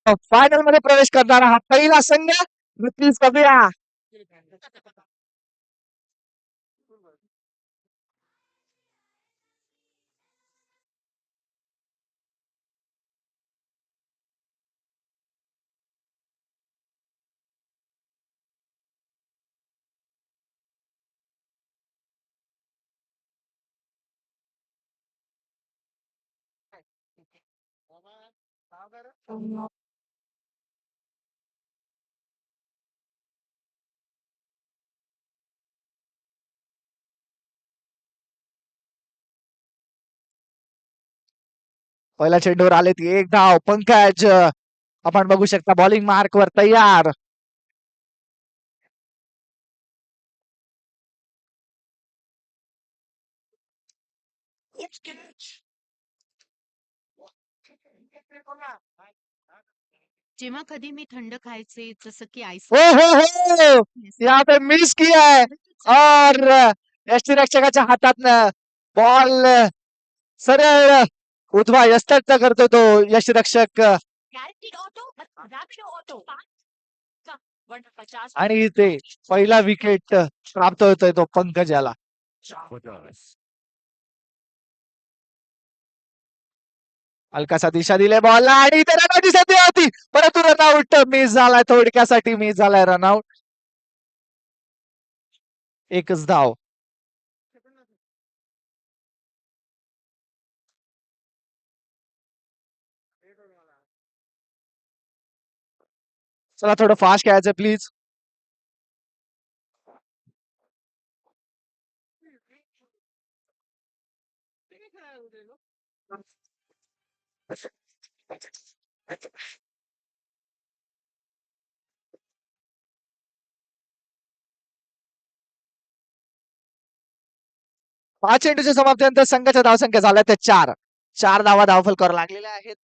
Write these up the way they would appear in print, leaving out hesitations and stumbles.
Final मध्ये प्रवेश करणारा हा पहिला संघ नक्कीच बघूया. पहिल्या चेंडूवर आले ती एक धाव. पंकज आपण बघू शकता बॉलिंग मार्क वर तयार. जेव्हा कधी मी थंड खायचे जसं की आईस हो हो हो, यहाँ पे मिस किया है और यष्टिरक्षकाच्या हातातनं बॉल सरळ उजवा यष्टरचा करतो तो यष्टिरक्षक. आणि इथे पहिला विकेट प्राप्त होतोय तो पंकजाला. हलकासा दिशा दिले बॉलला आणि इथे रनआउटची संधी होती परंतु रनआउट मिस झालाय. थोडक्यासाठी मिस झालाय रनआउट. एकच धाव. चला थोडं फास्ट खेळायचं प्लीज. पाच चेंडूच्या समाप्तीनंतर संघाच्या धावसंख्या झाल्या त्या 4. 4 धावा धावफलकावर लागलेल्या आहेत.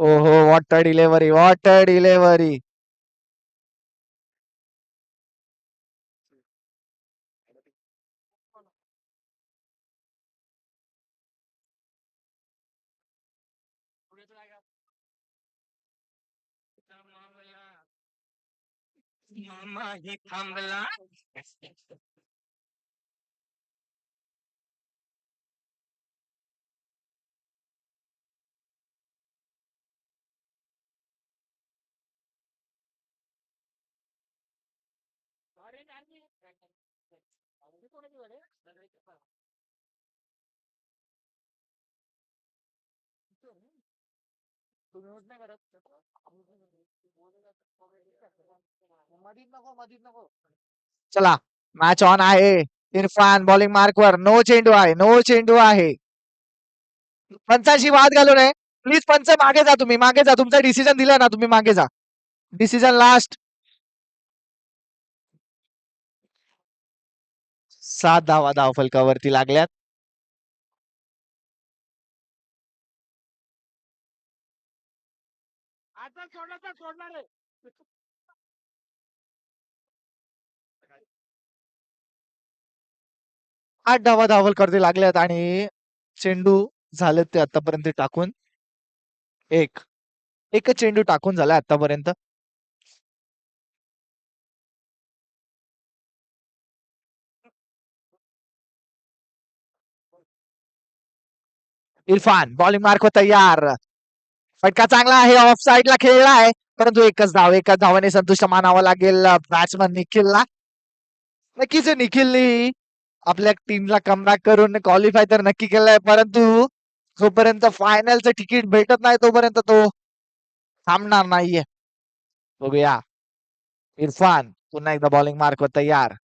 ओहो what a delivery, what a delivery. चला मॅच ऑन आहे. इरफान बॉलिंग मार्कवर. नो चेंडू आहे, नो चेंडू आहे. पंचांशी वाद घालू नये प्लीज. पंच मागे जा, तुम्ही मागे जा. तुमचा डिसिजन दिला ना, तुम्ही मागे जा. Decision last. 7 धावा धावफलकावरती लागल्यात. आठ धावा धावफलकावरती लागल्यात आणि चेंडू झाले ते आतापर्यंत टाकून एकच चेंडू टाकून झाला आतापर्यंत. इरफान बॉलिंग मार्क वर तयार. फटका चांगला आहे, ऑफ साईडला खेळला आहे परंतु एकच धावाने संतुष्ट मानावं लागेल बॅट्समन निखिलला. नक्कीच निखिलनी आपल्या टीमला कमबॅक करून क्वालिफाय तर नक्की केलंय परंतु जोपर्यंत फायनलचं तिकीट भेटत नाही तोपर्यंत तो थांबणार नाहीये. बघूया. इरफान पुन्हा एकदा बॉलिंग मार्क वर तयार.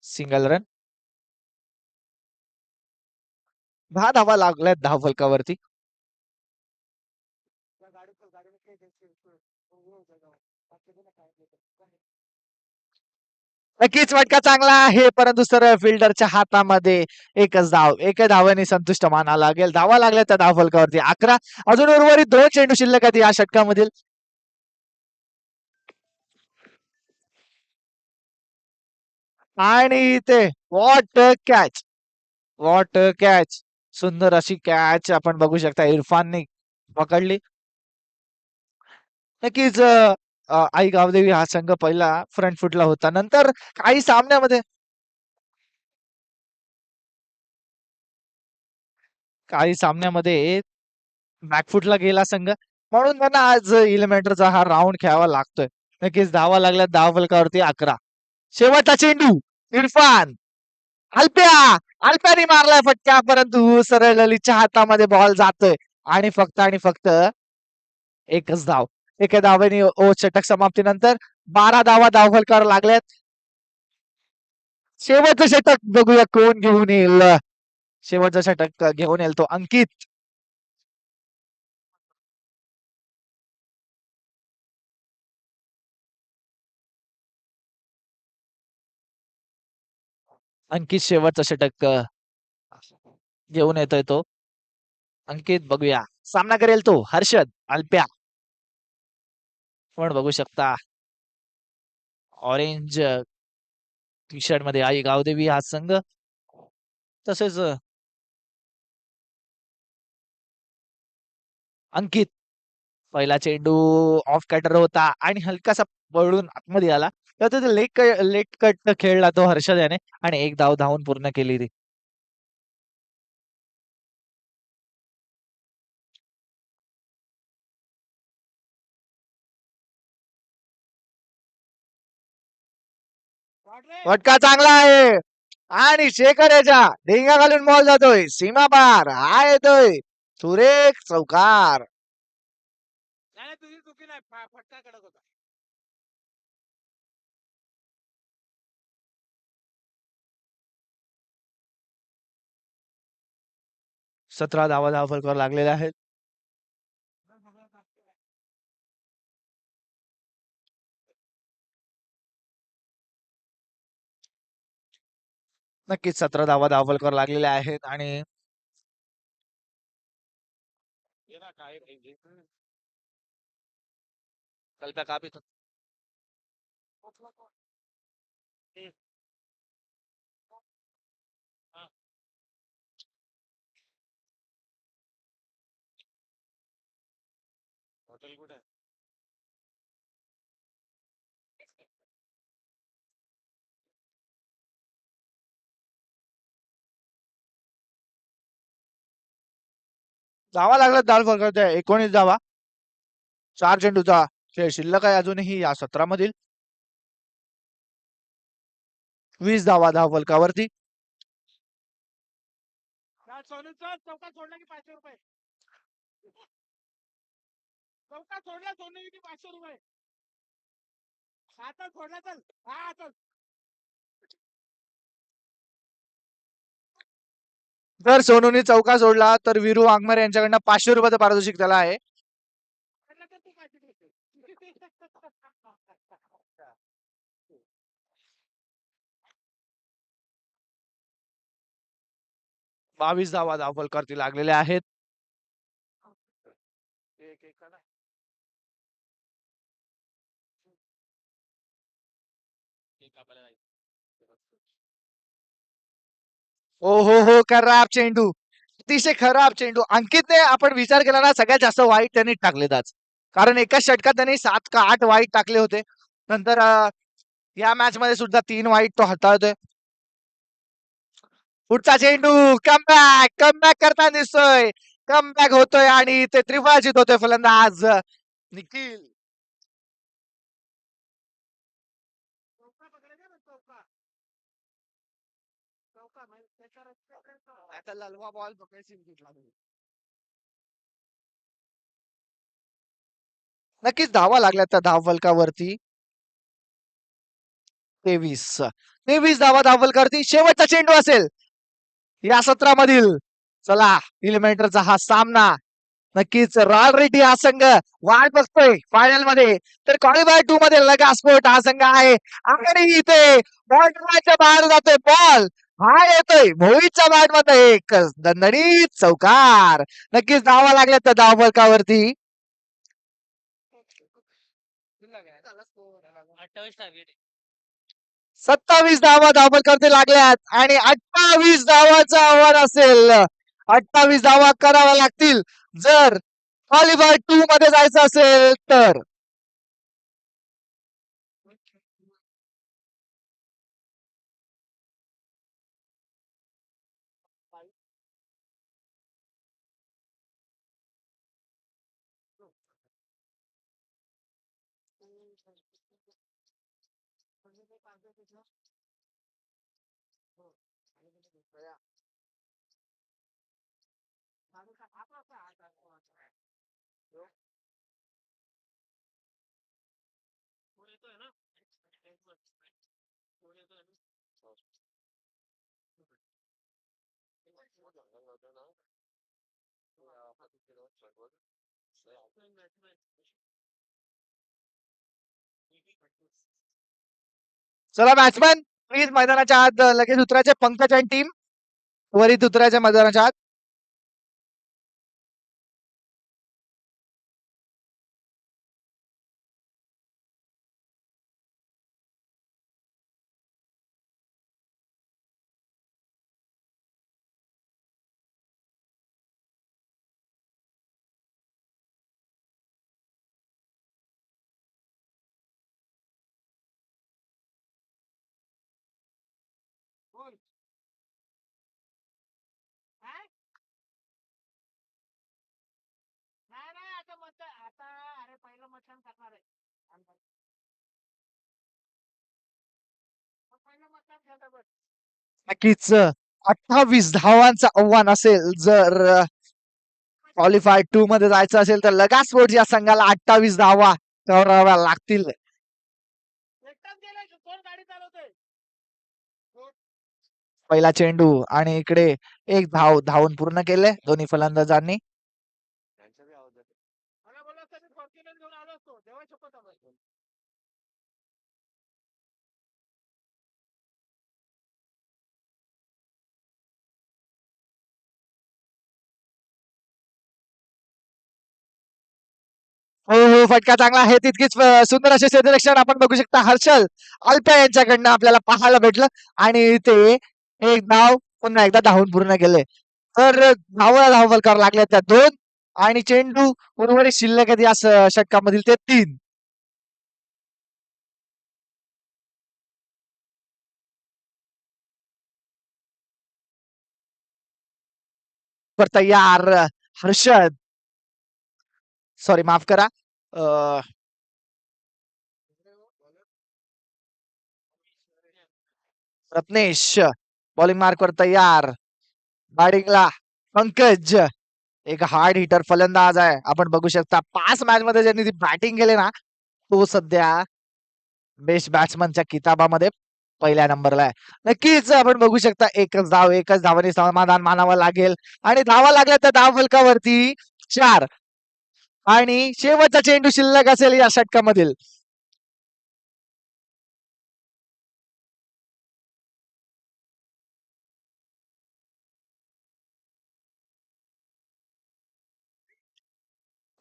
Single run. 10 धावा लागल्यात धावफलकावरती. नक्कीच फटका चांगला आहे परंतु सरळ फिल्डरच्या हातामध्ये. एकच धाव. एका धावाने संतुष्ट मानावं लागेल. धावा लागल्या त्या धावफलकावरती 11. अजून उर्वरित 2 चेंडू शिल्लक आहेत या षटकामधील. आणि इथे वॉट कॅच, वॉट कॅच, सुंदर अशी कॅच आपण बघू शकता इरफानने पकडली. नक्कीच आई गावदेवी हा संघ पहिला फ्रंट फुटला होता. नंतर काही सामन्यामध्ये बॅकफुटला गेला संघ, म्हणून त्यांना आज इलिमिनेटरचा हा राऊंड खेळावा लागतोय. नक्कीच धावा लागल्या, धाव फलकावरती 11. शेवटचा चेंडू, इरफान, अल्प्या, अल्प्याने मारलाय फटका, परंतु सरळ ललितच्या हातामध्ये बॉल जातोय आणि फक्त एकच धाव. एका धावेने षटक समाप्तीनंतर 12 धावा धाव फलकावर लागल्यात. शेवटचं षटक बघूया कोण घेऊन येईल. शेवटचं षटक घेऊन येईल तो अंकित. अंकित शेवटचं षटक घेऊन येतोय तो अंकित. बघूया सामना करेल तो हर्षद अल्प्या. पण बघू शकता ऑरेंज टी शर्ट मध्ये आई गावदेवी हा संघ, तसेच अंकित. पहिला चेंडू ऑफ कॅटर होता आणि हलकासा पळून आतमध्ये आला, तर तो लेट कट खेळला तो हर्षद याने आणि एक धाव धावून पूर्ण केली ती. फटका चांगला आहे आणि शेखर याच्या ढेंगा घालून बॉल जातोय सीमा पार. हा येतोय सुरेख चौकार. तुझी चुकी नाही, फटका कडक होता. 17 धावा धाव फलकावर लागलेल्या आहेत. नक्कीच 17 धावा धाव फलकावर लागलेल्या आहेत आणि कल्प्या कापी हॉटेल कुठे? धावा लागला धाव फलकावर 19 धावा. 4 चेंडूचा खेळ शिल्लक आहे अजूनही या सत्रामधील. 20 धावा धाव फलकावरती. सोनू चल, चौका सोडला की 500 रुपये. चौका सोडला सोनू की 500 रुपये. आता सोडला चल. हा चल. जर सोनूने चौका सोडला तर वीरू वाघमारे यांच्याकडनं 500 रुपयाचं पारितोषिक त्याला आहे. 22 धावा धाव फलकावरती लागलेल्या आहेत. हो हो हो, खराब चेंडू, अतिशय खराब चेंडू. अंकितने आपण विचार केला ना सगळ्यात जास्त वाईट त्यांनी टाकलेत आज, कारण एकाच षटकात त्यांनी 7 का 8 वाईट टाकले होते. नंतर या मॅच मध्ये सुद्धा 3 वाईट तो हाताळतोय. पुढचा चेंडू, कमबॅक कमबॅक करता दिसतोय, कमबॅक होतोय आणि ते त्रिफळाचीत होतोय फलंदाज निखिल. आता ललवा बॉल नक्कीच धावा लागल्या त्या धाव फलकावरती. 23 धावा धाव फलकावरती. शेवटचा चेंडू असेल या सत्रामधील. चला इलिमिनेटरचा हा सामना. नक्कीच रॉयल रेड्डी हा संघ वाट बघतोय फायनल मध्ये, तर क्वालिफायर 2 मध्ये लगा स्पोर्ट हा संघ आहे. आणि इथे बॉर्डरच्या बाहेर जातोय बॉल, हा येतोय मोहितच्या बॅट मध्ये एक दणदणीत चौकार. नक्कीच धावा लागल्या त्या धाव फलकावरती. 28 27 धावा धावपलकरते लागल्यात आणि 28 धावाचं आव्हान असेल. 28 धावा कराव्या लागतील जर क्वालिफायर 2 मध्ये जायचं असेल तर. फोन येतोय ना? फोन येतोय ना? चला बॅट्समॅन प्लीज मैदानाच्या आत लगेच उतरायचे. पंकज आणि टीम त्वरित उतरायच्या मैदानाच्या आत. बोल. काय? नाही आता अरे पहिलं मतदान करणार आहे. पहिलं मतदान करणार बस. नक्कीच 28 धावांचं आव्हान असेल जर क्वालिफाय 2 मध्ये जायचं असेल तर लगा स्पोर्ट्स या संघाला 28 धावा कराव्या लागतील. एकटाच गेलाय कोण गाडी चालवतोय? पहिला चेंडू आणि इकडे एक धावून पूर्ण केले दोन्ही फलंदाजांनी. मला बोलला असता मी फॉर्च्युनर घेऊन आलो असतो तेव्हा शपथ आलो. हो हो फटका चांगला आहे. तितकीच सुंदर असे क्षेत्ररक्षण आपण बघू शकता हर्षल अल्प्या यांच्याकडनं आपल्याला पाहायला भेटलं आणि ते एक धाव पुन्हा एकदा धावून पूर्ण केले. तर धाव करावं लागले त्या 2 आणि चेंडू उर्वरित शिल्लक आहेत या षटकामधील ते 3. तयार हर्षद सॉरी माफ करा रत्नेश बॉलिंग मार्कवर तयार. बॅटिंगला पंकज एक हार्ड हिटर फलंदाज आहे. आपण बघू शकता 5 मॅच मध्ये ज्यांनी ती बॅटिंग केली ना तो सध्या बेस्ट बॅट्समनच्या किताबामध्ये पहिल्या नंबरला आहे. नक्कीच आपण बघू शकता एकच धावाने समाधान मानावं लागेल आणि धावा लागल्या तर धाव फलकावरती 4 आणि शेवटचा चेंडू शिल्लक असेल या षटकामधील.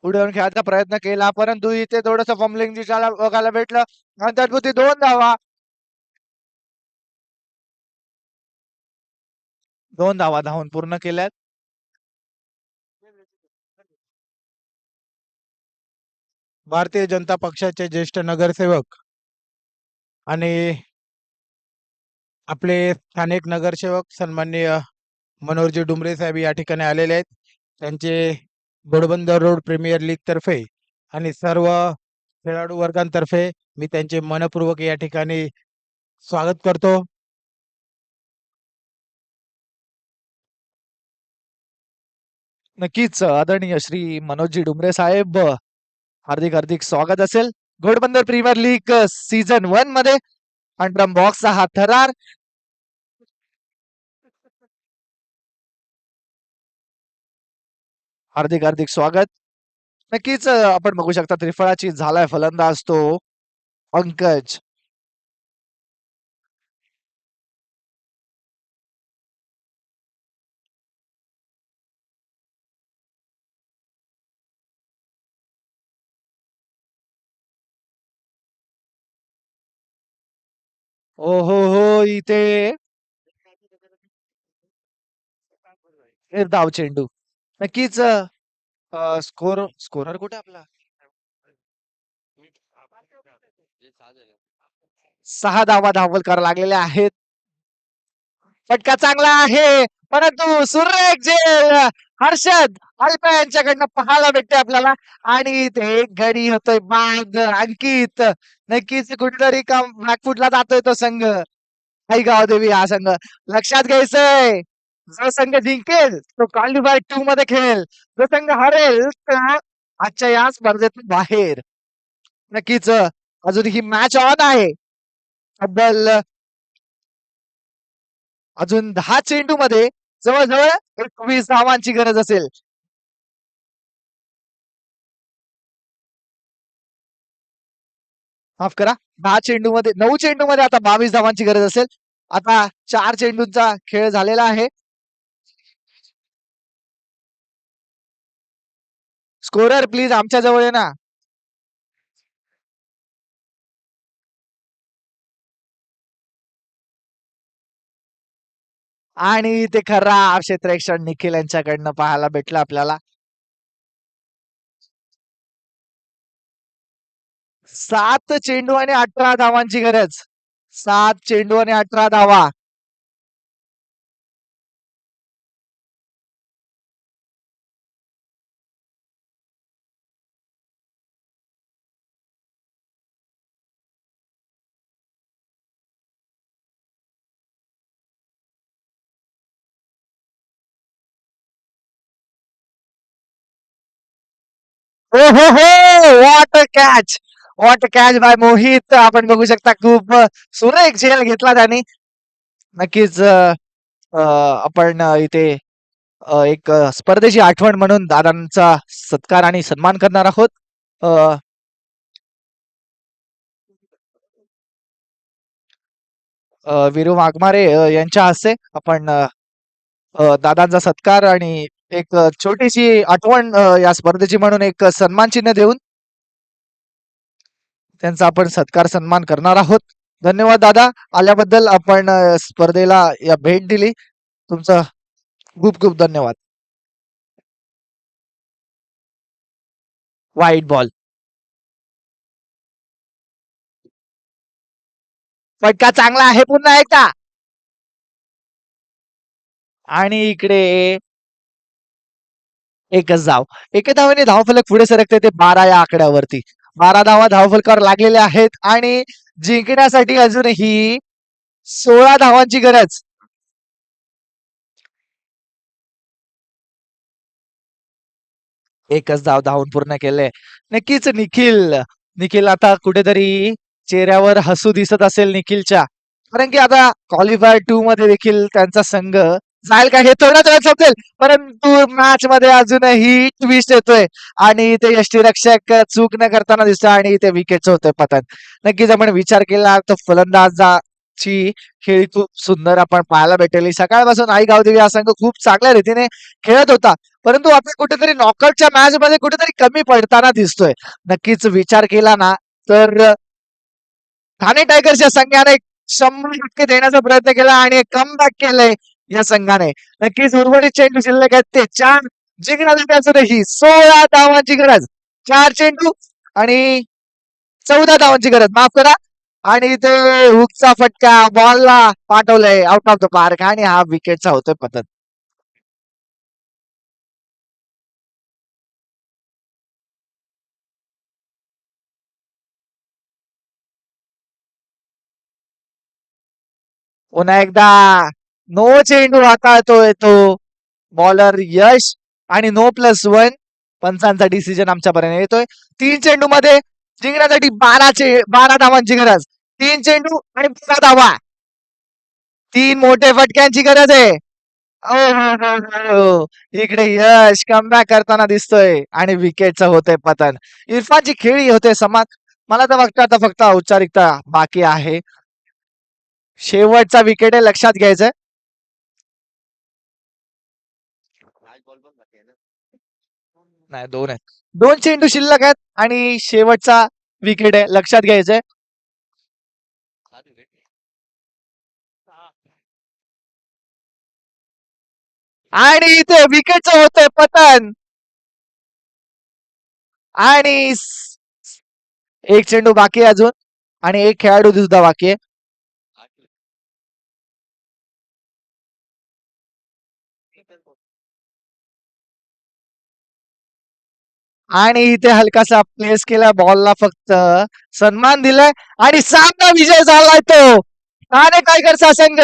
पुढे येऊन खेळायचा प्रयत्न केला परंतु इथे थोडस फॉर्मलिंग दिसायला बघायला भेटलं. नंतर 2 धावा 2 धावा धावून पूर्ण केल्यात. भारतीय जनता पक्षाचे ज्येष्ठ नगरसेवक आणि आपले स्थानिक नगरसेवक सन्माननीय मनोहरजी डुमरे साहेब या ठिकाणी आलेले आहेत. त्यांचे घोडबंदर रोड प्रीमियर लीग तर्फे आणि सर्व खेळाडू वर्गांतर्फे मी त्यांचे मनपूर्वक या ठिकाणी स्वागत करतो. नक्कीच आदरणीय श्री मनोजजी डुमरे साहेब हार्दिक हार्दिक स्वागत असेल घोडबंदर प्रीमियर लीग सीझन 1 मध्ये अंडरम बॉक्सचा हा थरार. हार्दिक हार्दिक स्वागत. नक्कीच आपण बघू शकता त्रिफळाची झालाय फलंदाज तो पंकज. ओ हो इथे धाव चेंडू नक्कीच स्कोरर कुठे आपला 6 धावा धावलकर लागलेले आहेत. फटका चांगला आहे परंतु सुरेख झेल हर्षद अल्पा यांच्याकडनं पाहायला भेटते आपल्याला आणि ते एक गडी होतोय बाद अंकित नक्कीच कुठेतरी बॅकफुटला जातोय तो संघ आई गावदेवी हा संघ लक्षात घ्यायचंय जो संघ जिंकेल तो क्वालिफायर 2 मध्ये खेळेल जो संघ हरेल तो आजच्या या स्पर्धेतून बाहेर नक्कीच अजून ही मॅच ऑन आहे तब्बल अजून 10 चेंडू मध्ये जवळजवळ 21 धावांची गरज असेल माफ करा 10 चेंडू मध्ये 9 चेंडू मध्ये आता 22 धावांची गरज असेल आता 4 चेंडूंचा खेळ झालेला आहे स्कोरर प्लीज आमच्या जवळ आहे ना आणि ते खराब क्षेत्ररक्षण निखिल यांच्याकडनं पाहायला भेटलं आपल्याला 7 चेंडू आणि 18 धावांची गरज 7 चेंडू आणि 18 धावा हो what catch what catch by Mohit आपण बघू शकता खूप सुरेख झेल घेतला त्याने नक्कीच आपण इथे एक स्पर्धेची आठवण म्हणून दादांचा सत्कार आणि सन्मान करणार आहोत वीरू वाघमारे यांच्या हस्ते आपण दादांचा सत्कार आणि एक छोटीशी आठवण या स्पर्धेची म्हणून एक सन्मान चिन्ह देऊन त्यांचा आपण सत्कार सन्मान करणार आहोत धन्यवाद दादा आल्याबद्दल आपण स्पर्धेला या भेट दिली तुमचं खूप खूप धन्यवाद वाईट बॉल फटका चांगला आहे पुन्हा एकदा आणि इकडे एकच धाव एका धावाने धावफलक पुढे सरकते ते 12 या आकड्यावरती 12 धावा धावफलकावर लागलेले आहेत आणि जिंकण्यासाठी अजूनही 16 धावांची गरज एकच धाव धावून पूर्ण केले नक्कीच निखिल आता कुठेतरी चेहऱ्यावर हसू दिसत असेल निखिलच्या कारण की आता क्वालिफायर 2 मध्ये देखील त्यांचा संघ जाईल का हे थोड्याच वेळात समजेल परंतु मॅच मध्ये अजूनही ट्विस्ट येतोय आणि ते यष्टीरक्षक चूक न करताना दिसतोय आणि ते विकेटचं होतंय पतन नक्कीच आपण विचार केला तर फलंदाजाची खेळी खूप सुंदर आपण पाहायला भेटेल सकाळपासून आई गावदेवी हा संघ खूप चांगल्या रीतीने खेळत होता परंतु आपण कुठेतरी नॉकआउटच्या मॅच मध्ये कुठेतरी कमी पडताना दिसतोय नक्कीच विचार केला ना तर ठाणे टायगर्स या संघाने 100% देण्याचा प्रयत्न केला आणि कमबॅक केलंय या संघाने नक्कीच उर्वरित चेंडू शिल्लक आहेत ते 4 जिंकण्यासाठी असूनही 16 धावांची गरज 4 चेंडू आणि 14 धावांची गरज माफ करा आणि ते हुकचा फटका बॉलला पाठवलंय आउट ऑफ द पार्क आणि हा विकेटचा होतोय पतन पुन्हा एकदा नो चेंडू हाताळतोय तो बॉलर यश आणि नो +1 पंचांचा डिसिजन आमच्यापर्यंत येतोय 3 चेंडू मध्ये जिंकण्यासाठी 12 धावांची गरज 3 चेंडू आणि 12 धावा 3 मोठे फटक्यांची गरज आहे इकडे यश कमबॅक करताना दिसतोय आणि विकेटचं होतंय पतन इरफानची खेळी होते समाज मला तर फक्त औपचारिकता बाकी आहे शेवटचा विकेट आहे लक्षात घ्यायचंय नाही 2 आहेत 2 चेंडू शिल्लक आहेत आणि शेवटचा विकेट आहे लक्षात घ्यायचंय आणि इथे विकेटचं होतंय पतन. आणि एक चेंडू बाकी आहे अजून आणि एक खेळाडू सुद्धा बाकी आहे. आणि इथे हलकासा प्लेस केला बॉलला फक्त सन्मान दिलाय आणि सामना विजय झालाय तो ठाणे टायगर्सचा संघ